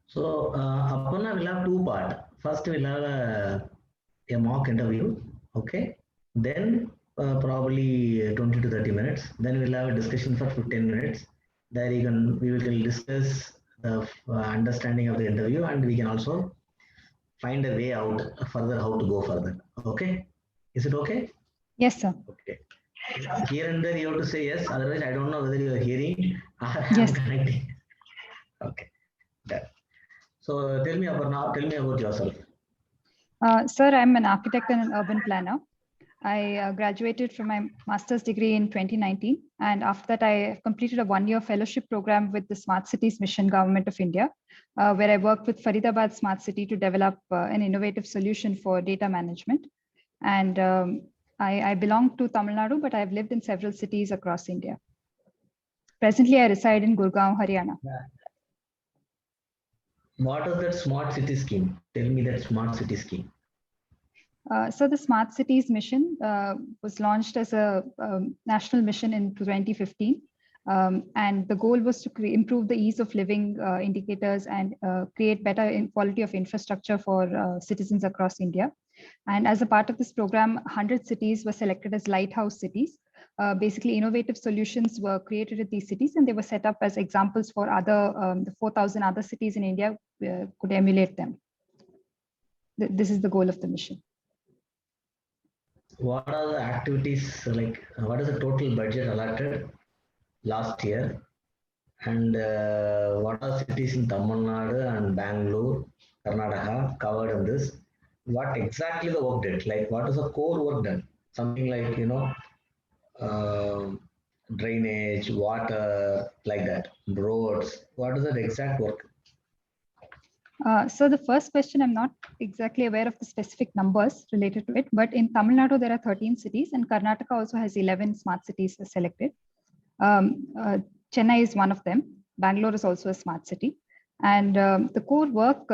So, Aparna will have two parts. First, we'll have a mock interview, okay? Then probably 20 to 30 minutes. Then we'll have a discussion for 15 minutes. There we will discuss the understanding of the interview, and we can also find a way out further how to go further. Okay? Is it okay? Yes, sir. Okay. Here and there you have to say yes. Otherwise, I don't know whether you are hearing. I Yes. am connecting. Okay. Done. So tell me about yourself. Sir, I'm an architect and an urban planner. I graduated from my master's degree in 2019. And after that, I completed a one-year fellowship program with the Smart Cities Mission Government of India, where I worked with Faridabad Smart City to develop an innovative solution for data management. And I belong to Tamil Nadu, but I've lived in several cities across India. Presently, I reside in Gurgaon, Haryana. Yeah. What is that smart city scheme? Tell me that smart city scheme. So the Smart Cities mission was launched as a national mission in 2015. And the goal was to improve the ease of living indicators and create better quality of infrastructure for citizens across India. And as a part of this program, 100 cities were selected as lighthouse cities. Basically, innovative solutions were created at these cities, and they were set up as examples for the 4,000 other cities in India could emulate them. This is the goal of the mission. What are the activities like? What is the total budget allotted last year? And what are cities in Tamil Nadu and Bangalore, Karnataka covered in this? What exactly the work did? Like what is the core work done? Something like drainage, water, like that, roads. What is that exact work? So the first question, I'm not exactly aware of the specific numbers related to it, but in Tamil Nadu, there are 13 cities and Karnataka also has 11 smart cities selected. Chennai is one of them. Bangalore is also a smart city. And the core work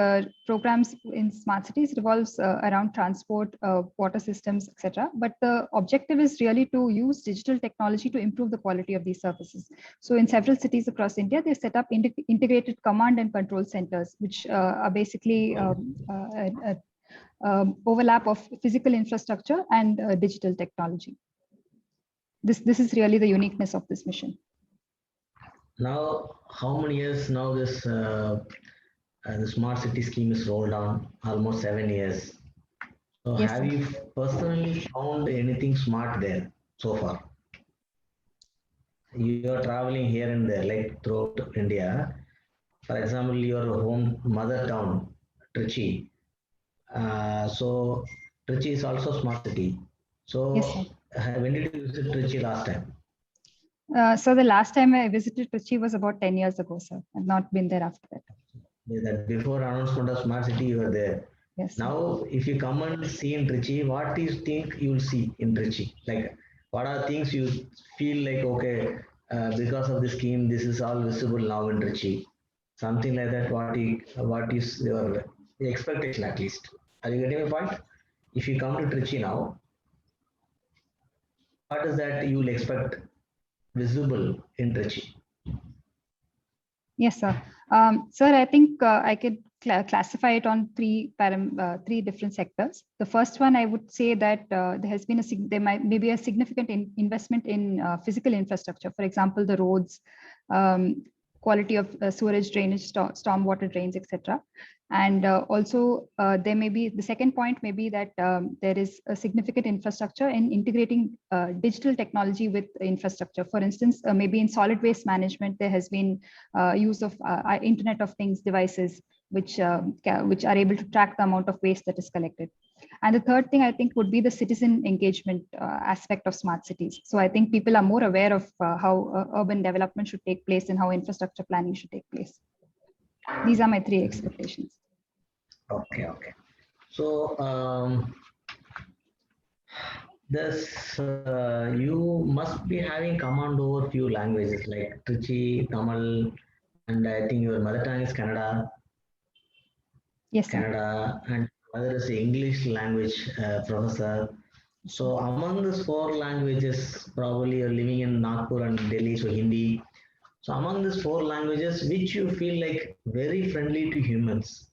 programs in smart cities revolves around transport, water systems, etc. But the objective is really to use digital technology to improve the quality of these services. So in several cities across India, they set up integrated command and control centers, which are basically overlap of physical infrastructure and digital technology. This is really the uniqueness of this mission. Now, how many years now the smart city scheme is rolled on? Almost 7 years. So Yes, have sir. you personally found anything smart there so far? You are traveling here and there, like throughout India. For example, your home mother town, Trichy. So Trichy is also smart city. So Yes, sir. when did you visit Trichy last time? So the last time I visited Trichy was about 10 years ago, sir. I've not been there after that. That before announcement of smart city, you were there. Yes. Now, if you come and see in Trichy, what do you think you will see in Trichy? Like, what are things you feel like, okay, because of the scheme, this is all visible now in Trichy? Something like that. What is your expectation at least? Are you getting my point? If you come to Trichy now, what is that you will expect visible in Trichy? Yes, sir. Sir, I think I could classify it on three different sectors. The first one, I would say that there has been there may be a significant investment in physical infrastructure. For example, the roads, quality of sewerage, drainage, storm water drains, etc. And also there may be, the second point may be that there is a significant infrastructure in integrating digital technology with infrastructure. For instance, maybe in solid waste management, there has been use of Internet of Things devices, which are able to track the amount of waste that is collected. And the third thing I think would be the citizen engagement aspect of smart cities. So I think people are more aware of how urban development should take place and how infrastructure planning should take place. These are my three expectations. Okay. So you must be having command over few languages like Trichy, Tamil, and I think your mother tongue is Kannada. Yes, sir. Kannada, and mother is English language professor. So among these four languages, probably you're living in Nagpur and Delhi, so Hindi. So among these four languages, which you feel like very friendly to humans?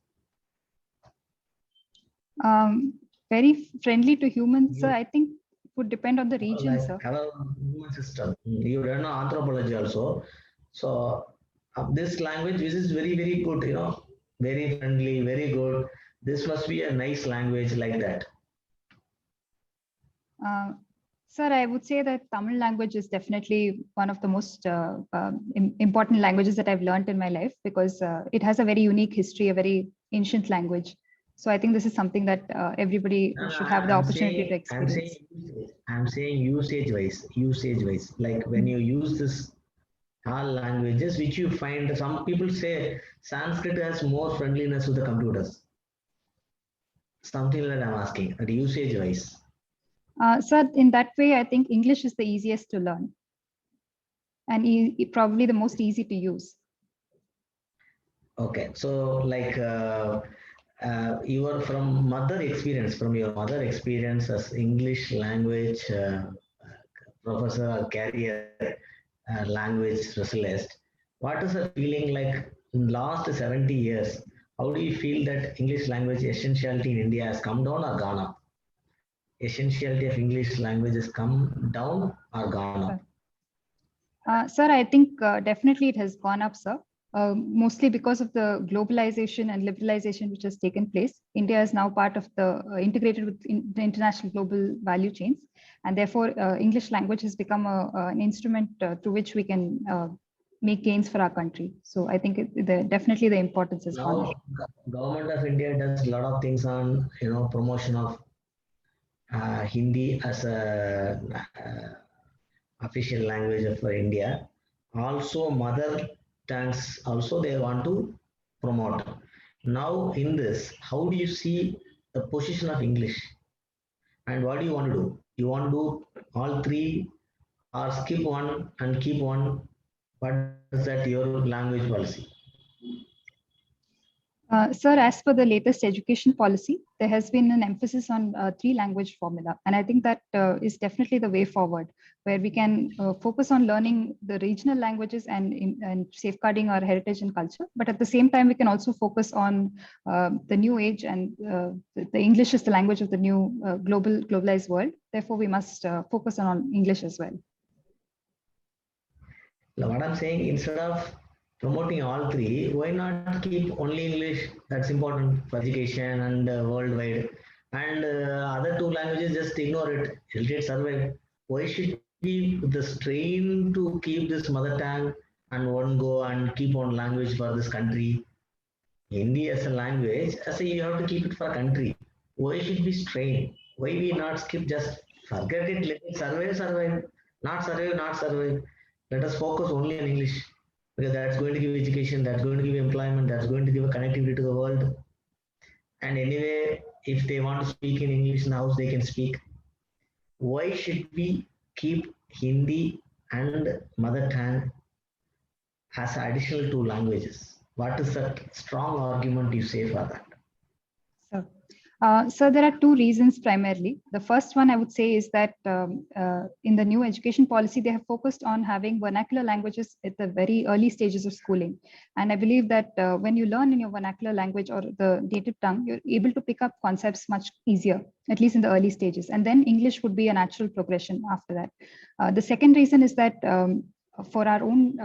Very friendly to humans, sir. You I think it would depend on the region, like sir. our human system. You learn anthropology also. So this language, this is very, very good, very friendly, very good. This must be a nice language like that. Uh, Sir, I would say that Tamil language is definitely one of the most important languages that I've learned in my life because it has a very unique history, a very ancient language. So I think this is something that everybody No, no, should have the I'm opportunity to saying, experience. I'm saying usage wise. Like when you use this all languages, which you find some people say Sanskrit has more friendliness to the computers. Something like that I'm asking, at usage wise. Sir, in that way, I think English is the easiest to learn and probably the most easy to use. Okay, so like you are from your mother experience as English language professor or carrier language specialist. What is the feeling like in last 70 years? How do you feel that English language essentiality in India has come down or gone up? Essentiality of English language has come down or gone up? Sir, I think definitely it has gone up, sir. Mostly because of the globalization and liberalization which has taken place. India is now part of the integrated with the international global value chains. And therefore, English language has become an instrument through which we can make gains for our country. So I think definitely the importance has gone up. Now, government of India does a lot of things on promotion of Hindi as a official language for India. Also, mother tongues also they want to promote. Now, in this, how do you see the position of English? And what do you want to do? You want to do all three or skip one and keep one? What is that your language policy? Sir, as per the latest education policy, there has been an emphasis on three language formula. And I think that is definitely the way forward, where we can focus on learning the regional languages and safeguarding our heritage and culture. But at the same time, we can also focus on the new age and the English is the language of the new globalized world. Therefore, we must focus on English as well. Now, what I'm saying, instead of promoting all three, why not keep only English? That's important for education and worldwide. And other two languages, just ignore it. Let it survive. Why should we the strain to keep this mother tongue and one go and keep on language for this country? Hindi as a language, as a you have to keep it for a country. Why should we strain? Why we not skip just forget it, let it survive. Not survive, not survive. Let us focus only on English because that's going to give education, that's going to give employment, that's going to give a connectivity to the world. And anyway, if they want to speak in English in the house, they can speak. Why should we keep Hindi and mother tongue as additional two languages? What is that strong argument you say for that? So there are two reasons primarily. The first one I would say is that in the new education policy, they have focused on having vernacular languages at the very early stages of schooling. And I believe that when you learn in your vernacular language or the native tongue, you're able to pick up concepts much easier, at least in the early stages. And then English would be a natural progression after that. The second reason is that for our own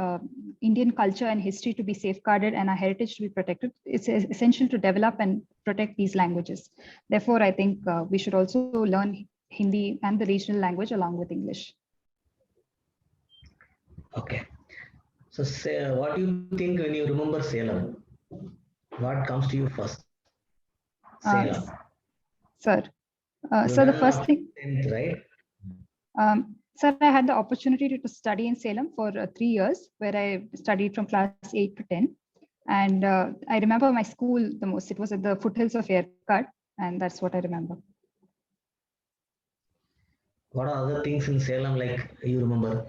Indian culture and history to be safeguarded and our heritage to be protected, it's essential to develop and protect these languages. Therefore, I think we should also learn Hindi and the regional language along with English. Okay. So, say, what do you think when you remember Salem? What comes to you first? Salem. Sir, So the first thing, 10th, right? Sir, I had the opportunity to study in Salem for 3 years, where I studied from class 8 to 10. And I remember my school the most. It was at the foothills of Yercaud, and that's what I remember. What are other things in Salem like you remember?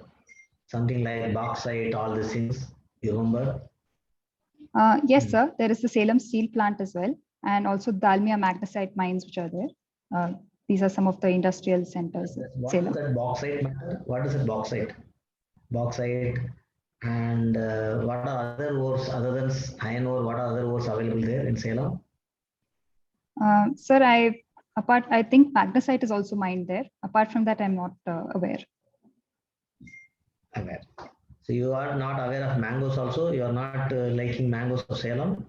Something like bauxite, all these things you remember? Yes, sir. There is the Salem steel plant as well, and also Dalmia magnesite mines, which are there. These are some of the industrial centers. What is that bauxite matter? What is that bauxite? Bauxite, And what are other ores other than iron ore? What are other ores available there in Salem? Sir, I think magnesite is also mined there. Apart from that, I'm not aware. Aware. So you are not aware of mangoes also? You are not liking mangoes of Salem?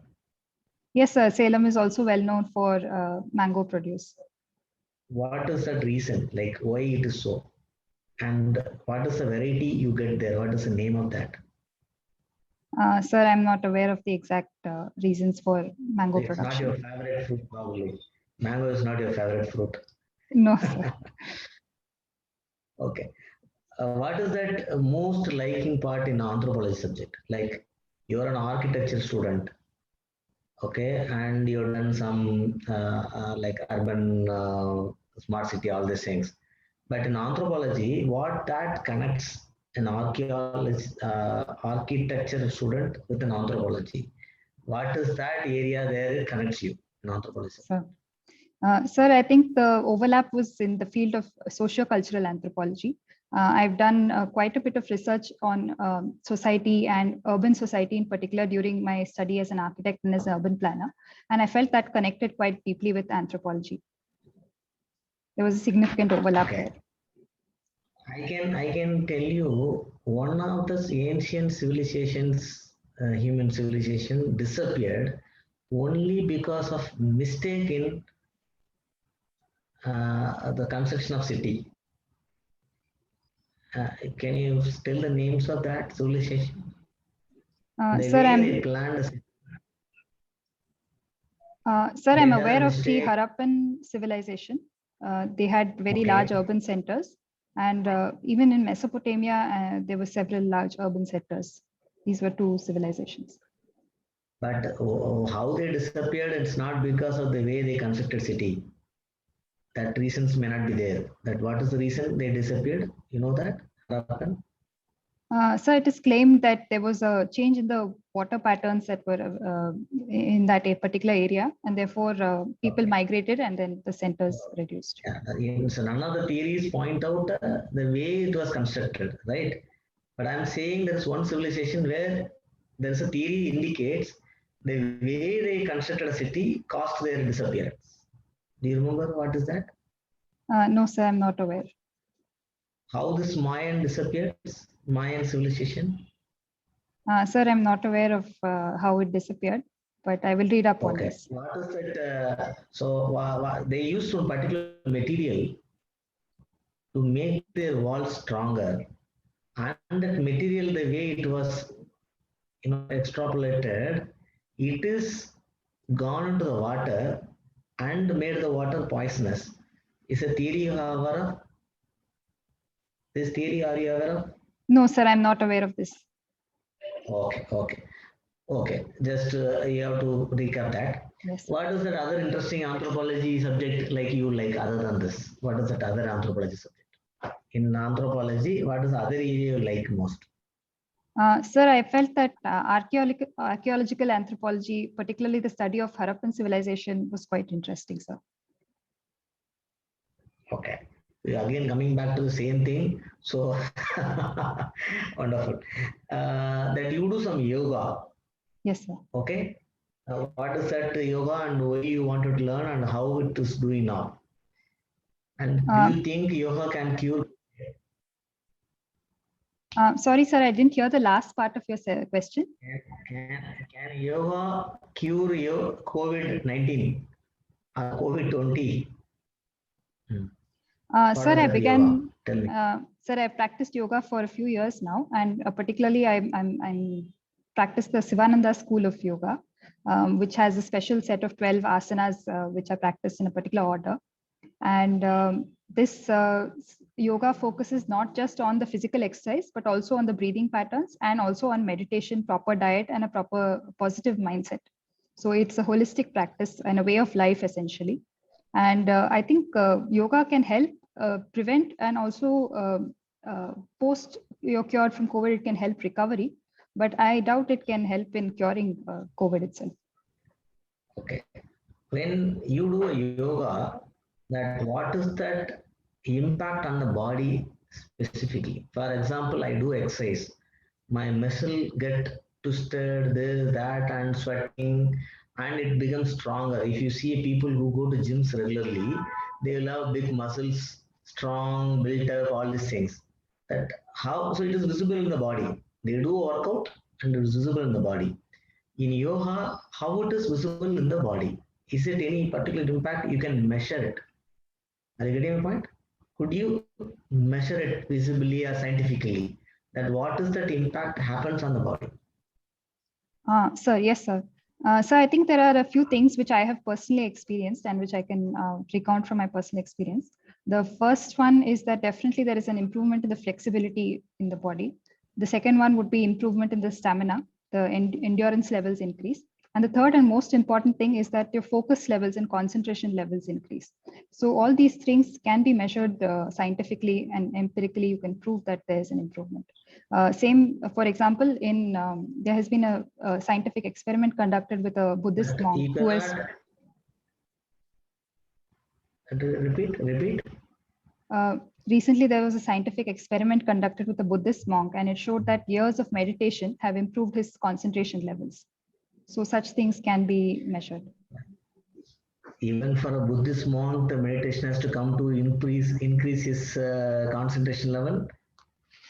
Yes, sir. Salem is also well known for mango produce. What is that reason? Like why it is so? And what is the variety you get there? What is the name of that? Sir, I'm not aware of the exact reasons for mango It's not your production. favorite fruit, probably. Mango is not your favorite fruit. No, sir. Okay. What is that most liking part in anthropology subject? Like you're an architecture student, okay, and you've done some like urban smart city, all these things. But in anthropology, what that connects an architecture student with an anthropology? What is that area there connects you in anthropology? Sir, I think the overlap was in the field of socio-cultural anthropology. I've done quite a bit of research on society and urban society in particular during my study as an architect and as an urban planner. And I felt that connected quite deeply with anthropology. There was a significant overlap there. I can tell you one of the ancient civilizations, human civilization, disappeared only because of mistake in the construction of city. Can you tell the names of that civilization? The Sir, way they planned. I'm aware of the Harappan civilization. They had very large urban centers, and even in Mesopotamia, there were several large urban centers. These were two civilizations. But how they disappeared, it's not because of the way they constructed city. That reasons may not be there. That what is the reason they disappeared? You know that? Harappan? So it is claimed that there was a change in the water patterns that were in that particular area, and therefore people migrated, and then the centers reduced. Yeah, so none of the theories point out the way it was constructed, right? But I'm saying there is one civilization where there is a theory indicates the way they constructed a city caused their disappearance. Do you remember what is that? No, sir, I'm not aware. How this Mayan disappears? Mayan civilization? Sir, I'm not aware of how it disappeared, but I will read up on this. What is that? They used some particular material to make their walls stronger, and that material, the way it was, extrapolated, it is gone into the water and made the water poisonous. Is a theory you are aware of? This theory are you aware of? No, sir, I'm not aware of this. Okay. Just you have to recap that. Yes. What is that other interesting anthropology subject like you like other than this? What is that other anthropology subject? In anthropology, what is the other area you like most? Sir, I felt that archaeological anthropology, particularly the study of Harappan civilization, was quite interesting, sir. Okay. Again, coming back to the same thing. So, wonderful. That you do some yoga. Yes, sir. Okay. What is that yoga and why you wanted to learn and how it is doing now? And do you think yoga can cure? Sorry, sir, I didn't hear the last part of your question. Can yoga cure your COVID-19 or COVID-20? Sir, I began. Sir, I practiced yoga for a few years now, and particularly I'm practiced the Sivananda School of Yoga, which has a special set of 12 asanas, which are practiced in a particular order. And this yoga focuses not just on the physical exercise, but also on the breathing patterns and also on meditation, proper diet, and a proper positive mindset. So it's a holistic practice and a way of life, essentially. And I think yoga can help prevent and also post you're cured from COVID, it can help recovery. But I doubt it can help in curing COVID itself. Okay. When you do a yoga, that what is that impact on the body specifically? For example, I do exercise. my muscle get twisted, this, that, and sweating, and it becomes stronger. If you see people who go to gyms regularly, they will have big muscles, strong, built up, all these things. That how so it is visible in the body. They do workout and it is visible in the body. In yoga, how it is visible in the body? Is it any particular impact? You can measure it. Are you getting my point? Could you measure it visibly or scientifically? That what is that impact happens on the body? Sir, yes, sir. So I think there are a few things which I have personally experienced and which I can recount from my personal experience. The first one is that definitely there is an improvement in the flexibility in the body. The second one would be improvement in the stamina, the endurance levels increase. And the third and most important thing is that your focus levels and concentration levels increase. So all these things can be measured scientifically and empirically. You can prove that there's an improvement. Same, for example, in there has been a scientific experiment conducted with a Buddhist But monk you who is. cannot repeat. Recently, there was a scientific experiment conducted with a Buddhist monk, and it showed that years of meditation have improved his concentration levels. So such things can be measured. Even for a Buddhist monk, the meditation has to come to increase his concentration level.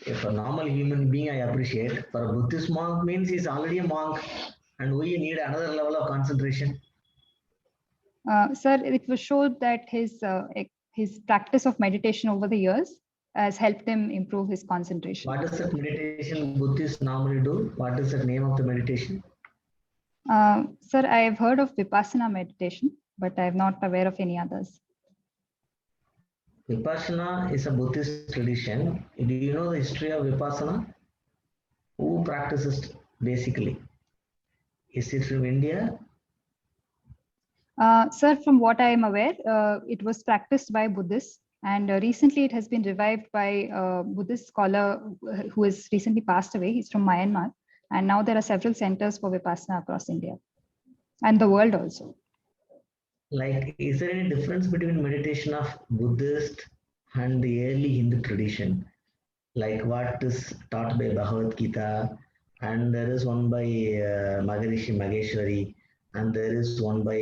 If a normal human being, I appreciate. For a Buddhist monk means he's already a monk, and we need another level of concentration. Sir, it was showed that his practice of meditation over the years has helped him improve his concentration. What does that meditation Buddhists normally do? What is the name of the meditation? Sir, I have heard of Vipassana meditation, but I am not aware of any others. Vipassana is a Buddhist tradition. Do you know the history of Vipassana? Who practices basically? Is it from India? Sir, from what I am aware, it was practiced by Buddhists, and recently it has been revived by a Buddhist scholar who has recently passed away. He's from Myanmar, and now there are several centers for Vipassana across India and the world also. Like, is there any difference between meditation of Buddhist and the early Hindu tradition? Like what is taught by Bhagavad Gita, and there is one by Maharishi Mageshwari, and there is one by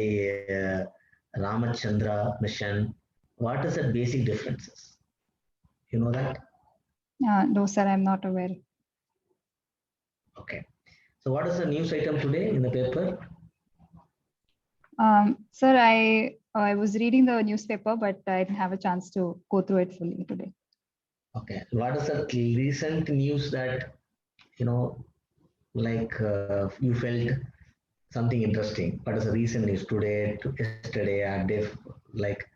Ramachandra Mission. What is the basic differences? You know that? No, sir, I'm not aware. Okay. So what is the news item today in the paper? Sir, I was reading the newspaper, but I didn't have a chance to go through it fully today. Okay. What is the recent news that, like you felt something interesting? What is the recent news today, yesterday, or day, like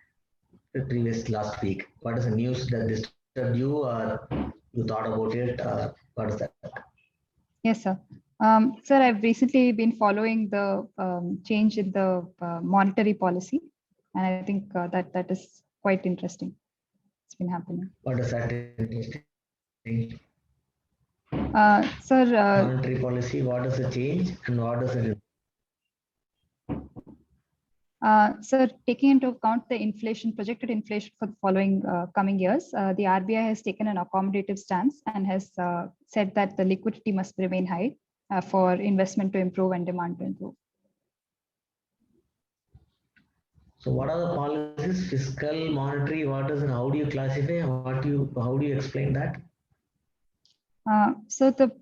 the previous last week? What is the news that disturbed you, or you thought about it, or what is that? Yes, sir. Sir, I've recently been following the change in the monetary policy, and I think that is quite interesting. It's been happening. What is that interesting? Sir, Monetary policy, what is the change and what is it? Sir, taking into account the inflation, projected inflation for the following coming years, the RBI has taken an accommodative stance and has said that the liquidity must remain high for investment to improve and demand to improve. So what are the policies, fiscal, monetary, what is it, how do you classify, how do you explain that? So the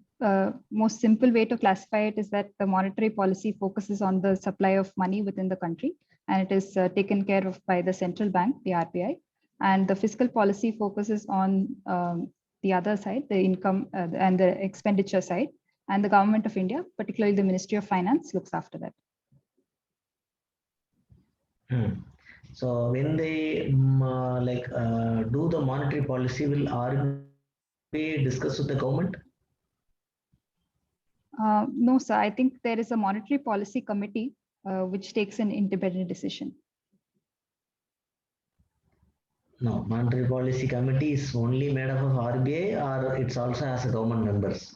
most simple way to classify it is that the monetary policy focuses on the supply of money within the country, and it is taken care of by the central bank, the RBI. And the fiscal policy focuses on the other side, the income and the expenditure side, and the government of India, particularly the Ministry of Finance, looks after that. So when they do the monetary policy, will RBI discuss with the government? No, sir. I think there is a monetary policy committee which takes an independent decision. No, monetary policy committee is only made up of RBI, or it's also has a government members?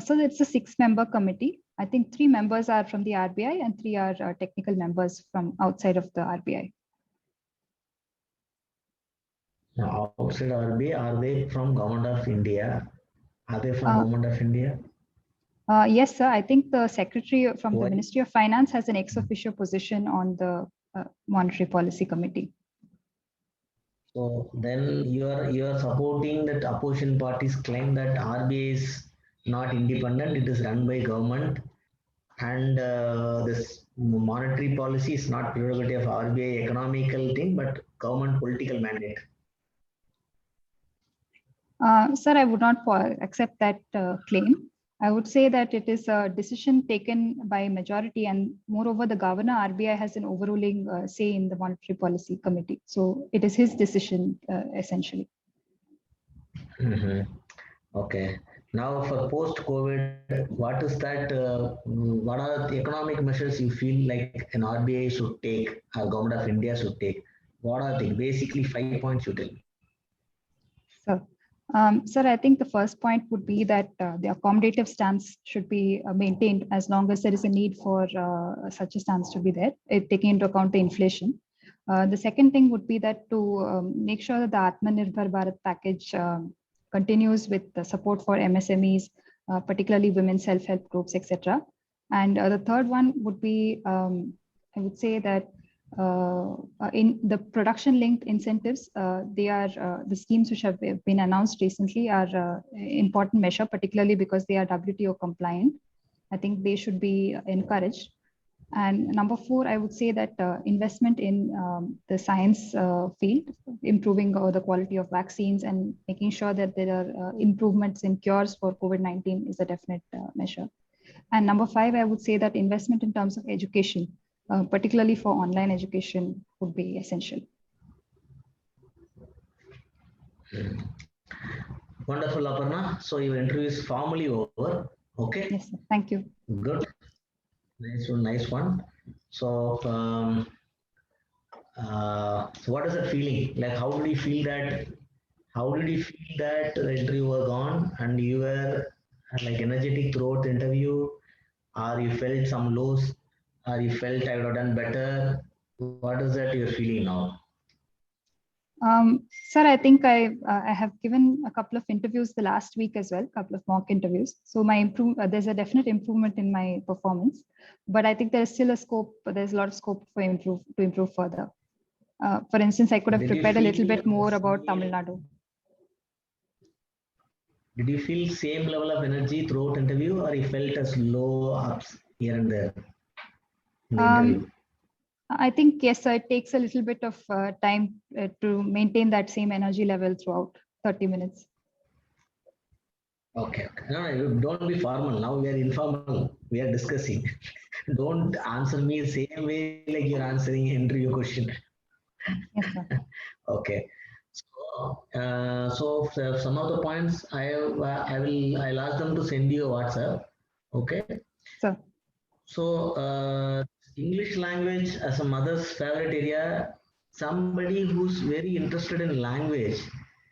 So it's a 6-member committee. I think 3 members are from the RBI and 3 are technical members from outside of the RBI. Now, outside RBI, are they from government of India? Are they from government of India? Yes, sir. I think the secretary from Why? the Ministry of Finance has an ex officio position on the Monetary Policy Committee. So then you are supporting that opposition parties claim that RBI is not independent; it is run by government, and this monetary policy is not prerogative of RBI economical thing, but government political mandate. Sir, I would not accept that claim. I would say that it is a decision taken by majority, and moreover, the governor RBI has an overruling say in the Monetary Policy Committee. So it is his decision essentially. Mhm. Okay. Now for post-COVID, what is that? What are the economic measures you feel like an RBI should take, or government of India should take? What are they? Basically, 5 points you tell me. Sir, I think the first point would be that the accommodative stance should be maintained as long as there is a need for such a stance to be there, taking into account the inflation. The second thing would be that to make sure that the Atmanirbhar Bharat package continues with the support for MSMEs, particularly women self-help groups, etc. And the third one would be, I would say that in the production linked incentives, they are the schemes which have been announced recently are important measure, particularly because they are WTO compliant. I think they should be encouraged. And number 4, I would say that investment in the science field, improving the quality of vaccines and making sure that there are improvements in cures for COVID-19 is a definite measure. And number 5, I would say that investment in terms of education, particularly for online education, would be essential. Wonderful, Aparna. So your interview is formally over. Okay. Yes, sir. Thank you. Good. Nice one. So, so what is that feeling? Like, how did you feel that? How did you feel that the interview was on and you were like energetic throughout the interview, or you felt some lows, or you felt I would have done better? What is that you're feeling now? Sir, I think I have given a couple of interviews the last week as well, a couple of mock interviews. So my there's a definite improvement in my performance, but I think there is still a scope. There's a lot of scope for improve further. For instance, I could have prepared a little bit more about Tamil Nadu. Did you feel same level of energy throughout interview, or you felt as low ups here and there in the interview? I think yes, sir, it takes a little bit of time to maintain that same energy level throughout 30 minutes. Okay. No, don't be formal. Now we are informal. We are discussing. Don't answer me the same way like you're answering interview question. Yes, sir. Okay. So some of the points I'll ask them to send you a WhatsApp. Okay. Sir. So English language as a mother's favorite area. Somebody who's very interested in language,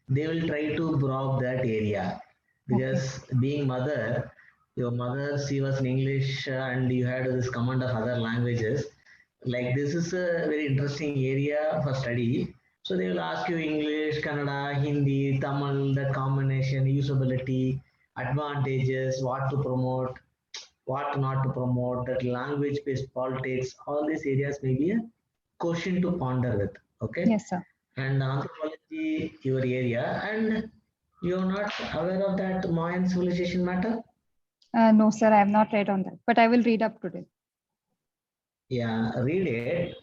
they will try to grow up that area, because being mother, your mother, she was in English and you had this command of other languages. Like this is a very interesting area for study. So they will ask you English, Kannada, Hindi, Tamil, that combination, usability, advantages, what to promote, what not to promote, that language-based politics, all these areas may be a question to ponder with. Okay. Yes, sir. And anthropology, your area, and you're not aware of that Mayan civilization matter? No, sir, I have not read on that, but I will read up today. Yeah, read it.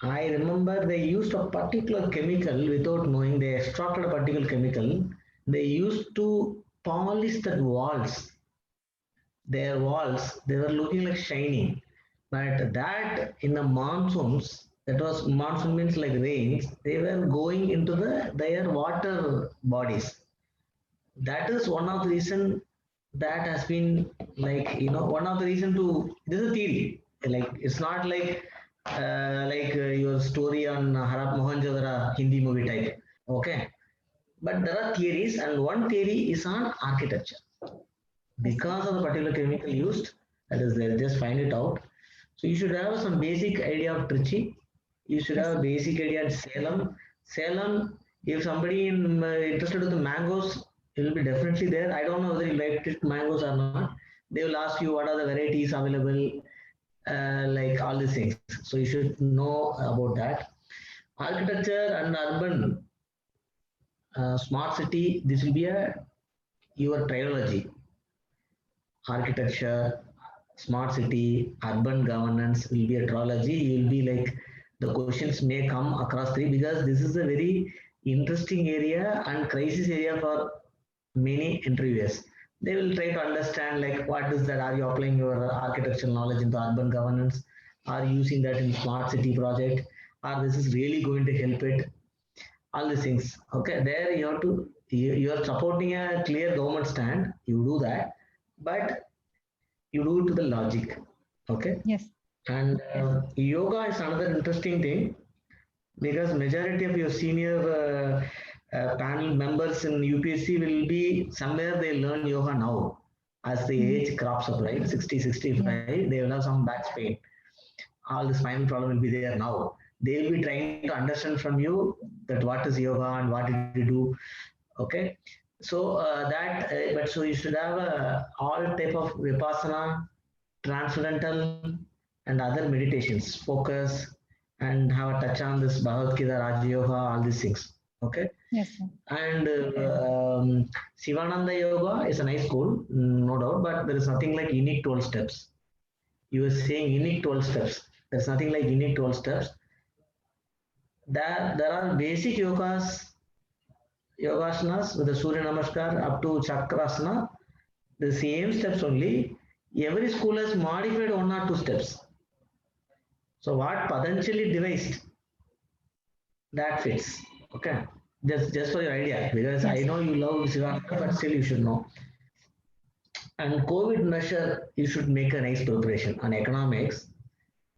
I remember they used a particular chemical without knowing. They extracted a particular chemical. They used to polish the walls. Their walls, they were looking like shining. But that in the monsoons, that was monsoon means like rains, they were going into their water bodies. That is one of the reason that has been like, one of the reason to, this is a theory. Like it's not like your story on Harap Mohenjo-daro Hindi movie type. Okay. But there are theories, and one theory is on architecture. Because of the particular chemical used, that is, they'll just find it out. So you should have some basic idea of Trichy. You should have a basic idea of Salem. Salem, if somebody interested in the mangoes, it will be definitely there. I don't know whether you like mangoes or not, They will ask you what are the varieties available, like all these things. So you should know about that. Architecture and urban smart city, this will be your trilogy. Architecture, smart city, urban governance will be a trilogy. You will be like, the questions may come across three, because this is a very interesting area and crisis area for many interviewers. They will try to understand like, what is that? Are you applying your architectural knowledge into urban governance? Are you using that in smart city project? Or this is really going to help it? All these things. Okay, there you have to, you are supporting a clear government stand. You do that, but you do it to the logic. Okay. Yes. And yoga is another interesting thing, because majority of your senior panel members in UPSC will be somewhere they learn yoga now. As the age crops up, right? 60, 65, they will have some back pain. All the spinal problem will be there now. They will be trying to understand from you that what is yoga and what did you do. Okay. So but so you should have all type of vipassana, transcendental, and other meditations, focus, and have a touch on this Bhagavad Gita, Raja Yoga, all these things. Okay. Yes, sir. And Sivananda Yoga is a nice school, no doubt, but there is nothing like unique 12 steps. You were saying unique 12 steps. There's nothing like unique 12 steps. There are basic yogasanas with the Surya Namaskar up to Chakrasana, the same steps only. Every school has modified one or two steps. So what Patanjali devised, that fits. Okay. Just for your idea, because I know you love Sivananda, but still you should know. And COVID measure, you should make a nice preparation on economics.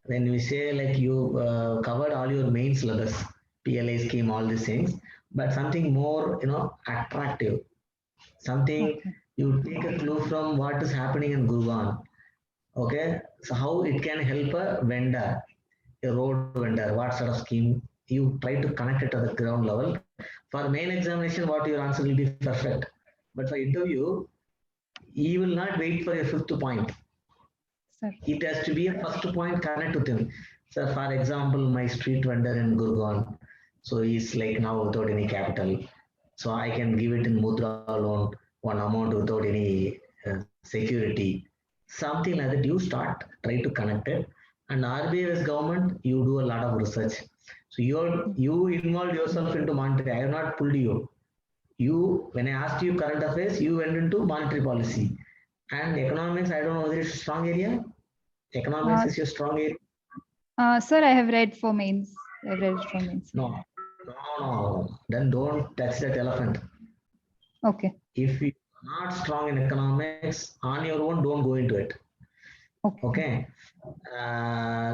When we say like you covered all your main syllabus, PLA scheme, all these things, but something more, attractive, something you take a clue from what is happening in Gurgaon. Okay, so how it can help a vendor, a road vendor, what sort of scheme, you try to connect it to the ground level. For main examination, what your answer will be perfect. But for interview, you will not wait for a fifth point. Sir. It has to be a first point connect with him. So for example, my street vendor in Gurgaon, so he's like now without any capital. So I can give it in Mudra loan, one amount without any security. Something like that, you start, try to connect it. And RBI as government, you do a lot of research. So you involved yourself into monetary. I have not pulled you. When I asked you current affairs, you went into monetary policy. And economics, I don't know whether it's a strong area. Economics is your strong area. Sir, I have read for mains. I've read it for mains. No. Then don't touch that elephant. Okay. If you are not strong in economics, on your own, don't go into it. Okay.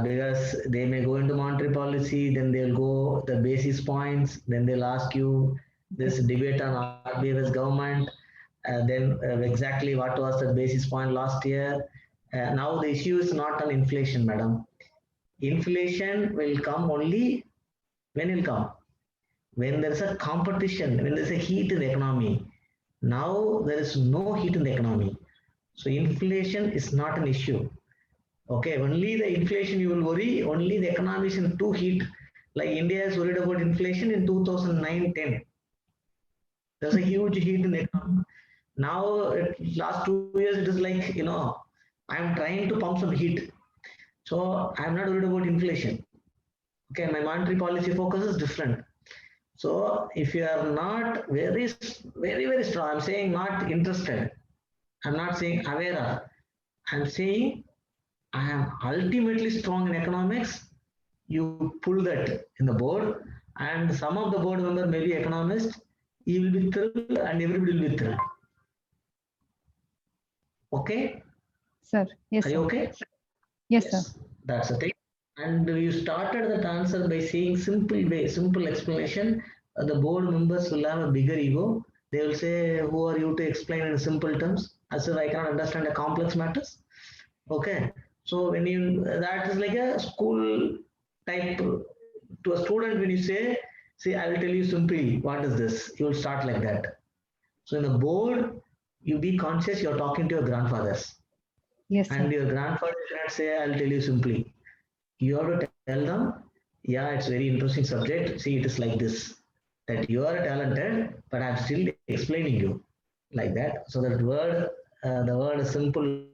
Because they may go into monetary policy, then they'll go the basis points, then they'll ask you this debate on RBI government, then exactly what was the basis point last year. Now the issue is not on inflation, madam. Inflation will come only when it will come. When there's a competition, when there's a heat in the economy. Now there is no heat in the economy. So inflation is not an issue. Okay, only the inflation you will worry, only the economy is in too heat. Like India is worried about inflation in 2009-10. There's a huge heat in the economy. Now, last 2 years, it is like, I'm trying to pump some heat. So I'm not worried about inflation. Okay, my monetary policy focus is different. So if you are not very, very, very strong, I'm saying not interested. I'm not saying aware of. I'm saying I am ultimately strong in economics. You pull that in the board, and some of the board member may be economist. He will be thrilled, and everybody will be thrilled. Okay? Sir, yes. Are you okay? Yes, sir. That's the thing. And you started that answer by saying simple explanation. The board members will have a bigger ego. They will say, who are you to explain in simple terms? As if I cannot understand a complex matters. Okay. So when that is like a school type to a student, when you say, I will tell you simply, what is this? You will start like that. So in the board, you be conscious you're talking to your grandfathers. Yes, sir. And your grandfather cannot say, I'll tell you simply. You have to tell them, yeah, it's very interesting subject. See, it is like this, that you are talented, but I'm still explaining you like that. So that word, the word simple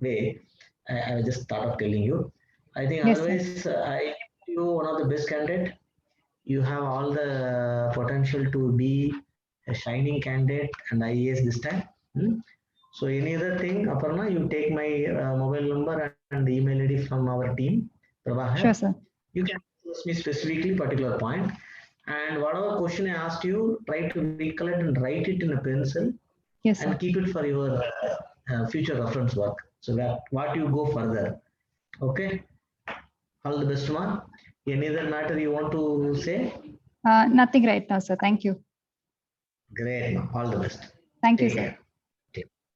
way, I just thought of telling you. I think Yes, sir. otherwise, I give you one of the best candidate. You have all the potential to be a shining candidate and IAS this time. Hmm? So any other thing, Aparna, you take my mobile number and email ID from our team, Sure, Prabhakar. sir. You can ask me specifically particular point. And whatever question I asked you, try to recollect and write it in a pencil Yes, sir. and keep it for your future reference work. So that what you go further. Okay. All the best, Ma. Any other matter you want to say? Nothing right now, sir. Thank you. Great, Ma. All the best. Thank you, Take sir. care.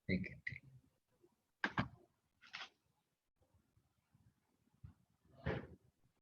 Thank you.